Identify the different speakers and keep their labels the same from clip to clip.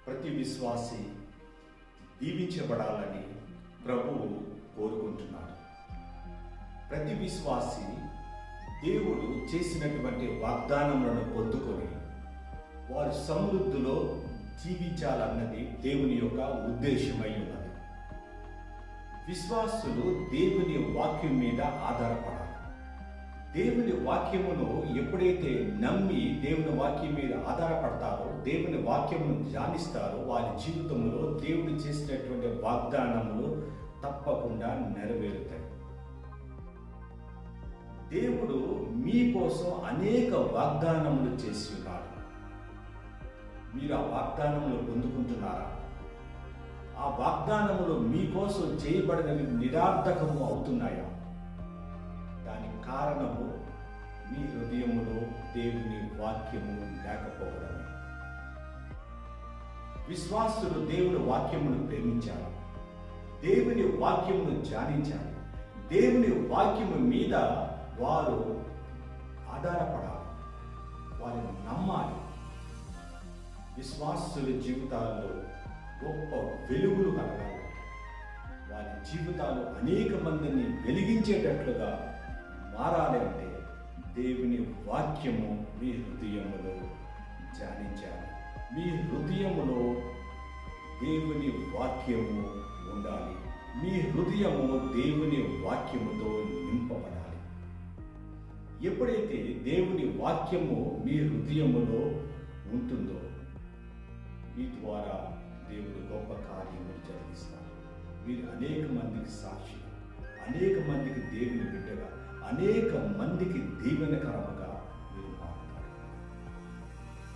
Speaker 1: ప్రతి విశ్వాసి దీవించబడాలని ప్రభువు కోరుకుంటున్నాడు. ప్రతి విశ్వాసి దేవుడు చేసినటువంటి వాగ్దానములను పొందుకొని వారు సమృద్ధిలో జీవించాలన్నది దేవుని యొక్క ఉద్దేశమై ఉన్నది. విశ్వాసులు దేవుని వాక్యం మీద ఆధారపడాలి. దేవుని వాక్యమును ఎప్పుడైతే నమ్మి దేవుని వాక్యం మీద ఆధారపడతారో, దేవుని వాక్యమును ధ్యానిస్తారో, వారి జీవితంలో దేవుడు చేసినటువంటి వాగ్దానములు తప్పకుండా నెరవేరుతాయి. దేవుడు మీకోసం అనేక వాగ్దానములు చేసి ఉన్నాడు. మీరు ఆ వాగ్దానములు పొందుకుంటున్నారా? ఆ వాగ్దానములు మీకోసం చేయబడినవి నిరర్థకము అవుతున్నాయా? దానికి కారణము మీ హృదయములో దేవుని వాక్యము లేకపోవడమే. విశ్వాసులు దేవుని వాక్యమును ప్రేమించాలి, దేవుని వాక్యమును ధ్యానించాలి, దేవుని వాక్యము మీద వారు ఆధారపడాలి, వారిని నమ్మాలి. విశ్వాసుల జీవితాల్లో గొప్ప వెలుగులు కలగాలి. వారి జీవితాలు అనేక మందిని వెలిగించేటట్లుగా మారాలి అంటే దేవుని వాక్యము మీ హృదయములో ధ్యానించాలి. మీ హృదయములో దేవుని వాక్యము ఉండాలి. మీ హృదయము దేవుని వాక్యముతో నింపబడాలి. ఎప్పుడైతే దేవుని వాక్యము మీ హృదయములో ఉంటుందో మీ ద్వారా దేవుడు గొప్ప కార్యములు జరిగిస్తారు. మీరు అనేక మందికి సాక్షిగా, అనేక మందికి దేవుని బిడ్డగా, అనేక మందికి దీవెనకరముగా మీరు మారుతారు.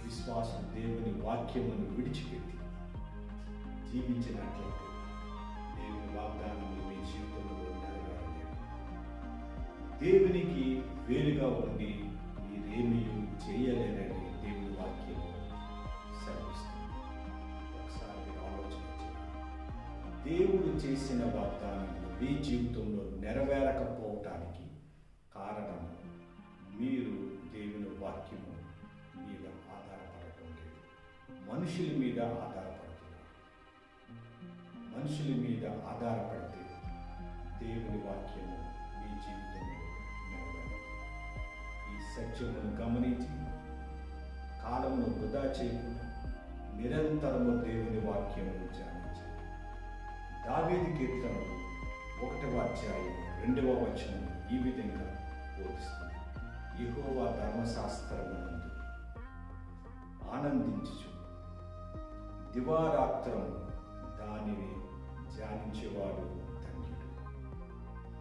Speaker 1: విశ్వాసం దేవుని వాక్యమును విడిచిపెట్టి జీవించినట్లయితే దేవుని వాగ్దానములు మీ జీవితంలో నెరవేరలేదు. దేవునికి వేరుగా ఉండి మీరేమీ చేయలేరని దేవుని వాక్యం సెలవిస్తుంది. ఒకసారి మీరు ఆలోచించండి. దేవుడు చేసిన వాగ్దానములు మీ జీవితంలో నెరవేరకపోవటానికి కారణం మీరు దేవుని వాక్యము మీద ఆధారపడటం లేదు. మనుషుల మీద ఆధారపడుతున్నారు. మనుషుల మీద ఆధారపడితే దేవుని వాక్యము మీ జీవితంలో నెరవేరదు. ఈ సత్యమును గమనించి కాలమును వృధా చేయకుండా నిరంతరము దేవుని వాక్యమును ధ్యానించాలి. దావీదు కీర్తనలు 1వ అధ్యాయం 2వ వచనం ఈ విధంగా బోధిస్తుంది. యెహోవా ధర్మశాస్త్రమునందు ఆనందించుచు దివారాత్రం దానిని ధ్యానించేవాడు ధన్యుడు.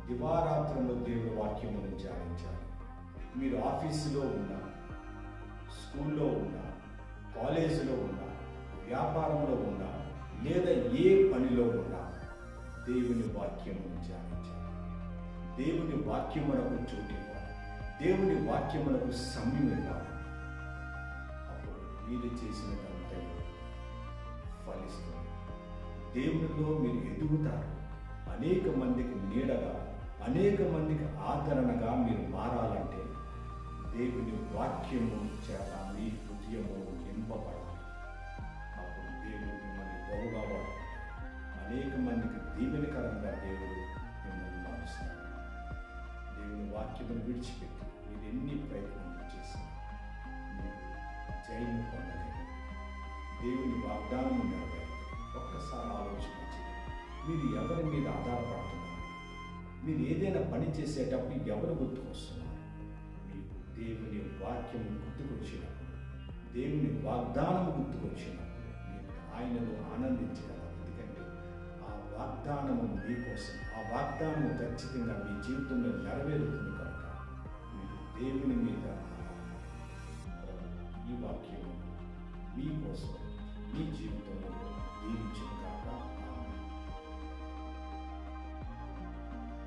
Speaker 1: దివారాత్రంలో దేవుని వాక్యమును ధ్యానించాలి. మీరు ఆఫీసులో ఉన్నా, స్కూల్లో ఉన్నా, కాలేజీలో ఉన్నా, వ్యాపారంలో ఉన్నా, లేదా ఏ పనిలో ఉన్నా దేవుని వాక్యమును ధ్యానించాలి. దేవుని వాక్యమునకు చోటు ఇవ్వాలి. దేవుని వాక్యమునకు సమయం ఇవ్వాలి. అప్పుడు మీరు చేసినదంతా ఫలిస్తుంది. దేవునిలో మీరు ఎదుగుతారు. అనేక మందికి నీడగా, అనేక మందికి ఆదరణగా మీరు మారాలంటే దేవుని వాక్యము చేత మీ హృదయము నింపబడాలి. అప్పుడు దేవుడు మిమ్మల్ని బహుగా వాడుకుంటాడు. అనేక మందికి దీవెనకరంగా దేవుడు మిమ్మల్ని మారుస్తాడు. దేవుని వాక్యమును విడిచిపెట్టి మీరు ఎన్ని ప్రయత్నాలు చేసినా మీరు జయము పొందలేదు. దేవుని వాగ్దానము నెరవేరదు. ఒక్కసారి ఆలోచించి మీరు ఎవరి మీద ఆధారపడుతున్నారు? మీరు ఏదైనా పని చేసేటప్పుడు ఎవరు గుర్తుకొస్తున్నారు? మీకు దేవుని వాక్యము గుర్తుకొచ్చినప్పుడు, దేవుని వాగ్దానము గుర్తుకొచ్చినప్పుడు మీరు ఆయనలో ఆనందించగలరు. ఎందుకంటే ఆ వాగ్దానము మీకోసం, ఆ వాగ్దానము ఖచ్చితంగా మీ జీవితంలో నెరవేరుతుంది కనుక మీరు దేవుని మీద